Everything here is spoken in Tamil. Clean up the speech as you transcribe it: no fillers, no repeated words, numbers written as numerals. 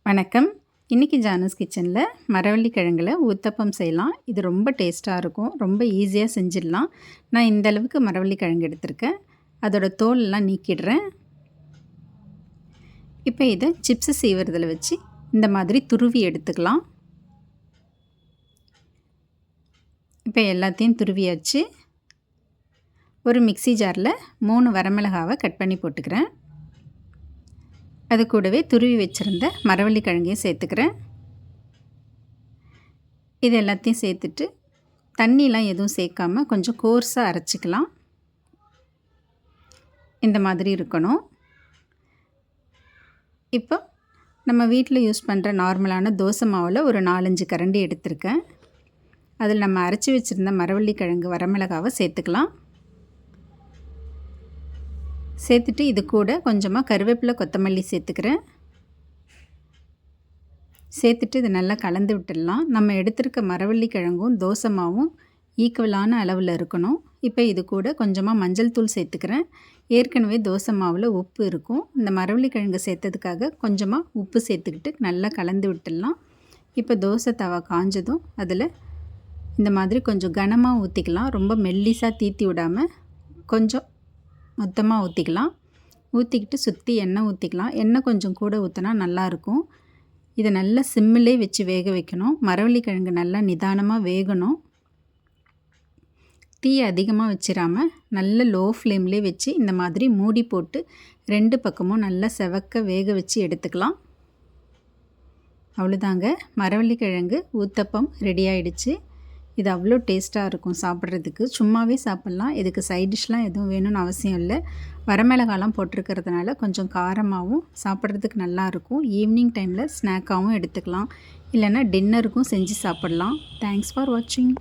வணக்கம். இன்றைக்கி ஜானஸ் கிச்சனில் மரவள்ளி கிழங்குல ஊத்தப்பம் செய்யலாம். இது ரொம்ப டேஸ்ட்டாக இருக்கும். ரொம்ப ஈஸியாக செஞ்சிடலாம். நான் இந்த அளவுக்கு மரவள்ளி கிழங்கு எடுத்திருக்கேன். அதோட தோலெல்லாம் நீக்கிடுறேன். இப்போ இதை சிப்ஸு செய்வதில் வச்சு இந்த மாதிரி துருவி எடுத்துக்கலாம். இப்போ எல்லாத்தையும் துருவியாச்சு. ஒரு மிக்ஸி ஜாரில் 3 வரமிளகாவை கட் பண்ணி போட்டுக்கிறேன். அது கூடவே துருவி வச்சுருந்த மரவள்ளி கிழங்கையும் சேர்த்துக்கிறேன். இது எல்லாத்தையும் சேர்த்துட்டு தண்ணிலாம் எதுவும் சேர்க்காம கொஞ்சம் கோர்ஸாக அரைச்சிக்கலாம். இந்த மாதிரி இருக்கணும். இப்போ நம்ம வீட்டில் யூஸ் பண்ணுற நார்மலான தோசை மாவில் ஒரு 4-5 கரண்டி எடுத்திருக்கேன். அதில் நம்ம அரைச்சி வச்சுருந்த மரவள்ளி கிழங்கு வரமிளகாவை சேர்த்துக்கலாம். சேர்த்துட்டு இது கூட கொஞ்சமாக கருவேப்பிலை கொத்தமல்லி சேர்த்துக்கிறேன். சேர்த்துட்டு இது நல்லா கலந்து விட்டுடலாம். நம்ம எடுத்திருக்க மரவள்ளி கிழங்கும் தோசை மாவும் ஈக்குவலான அளவில் இருக்கணும். இப்போ இது கூட கொஞ்சமாக மஞ்சள் தூள் சேர்த்துக்கிறேன். ஏற்கனவே தோசை மாவில் உப்பு இருக்கும். இந்த மரவள்ளி கிழங்கு சேர்த்ததுக்காக கொஞ்சமாக உப்பு சேர்த்துக்கிட்டு நல்லா கலந்து விட்டுடலாம். இப்போ தோசை தவா காஞ்சதும் அதில் இந்த மாதிரி கொஞ்சம் கனமாக ஊற்றிக்கலாம். ரொம்ப மெல்லிசாக தீத்தி விடாமல் கொஞ்சம் மொத்தமாக ஊற்றிக்கலாம். ஊற்றிக்கிட்டு சுற்றி எண்ணெய் ஊற்றிக்கலாம். எண்ணெய் கொஞ்சம் கூட ஊற்றினா நல்லாயிருக்கும். இதை நல்லா சிம்மிலே வச்சு வேக வைக்கணும். மரவள்ளி கிழங்கு நல்லா நிதானமாக வேகணும். தீ அதிகமாக வச்சிடாமல் நல்ல லோ ஃப்ளேம்லேயே வச்சு இந்த மாதிரி மூடி போட்டு 2 பக்கமும் நல்லா செவக்க வேக வச்சு எடுத்துக்கலாம். அவ்வளோதாங்க, மரவள்ளி கிழங்கு ஊத்தப்பம் ரெடி ஆகிடுச்சு. இது அவ்வளோ டேஸ்ட்டாக இருக்கும் சாப்பிட்றதுக்கு. சும்மாவே சாப்பிட்லாம். இதுக்கு சைட் டிஷ்லாம் எதுவும் வேணும்னு அவசியம் இல்லை. வரமிளகாலாம் போட்டிருக்கிறதுனால கொஞ்சம் காரமாகவும் சாப்பிட்றதுக்கு நல்லாயிருக்கும். ஈவினிங் டைமில் ஸ்நாக்காகவும் எடுத்துக்கலாம். இல்லைன்னா டின்னருக்கும் செஞ்சு சாப்பிட்லாம். தேங்க்ஸ் ஃபார் வாட்சிங்.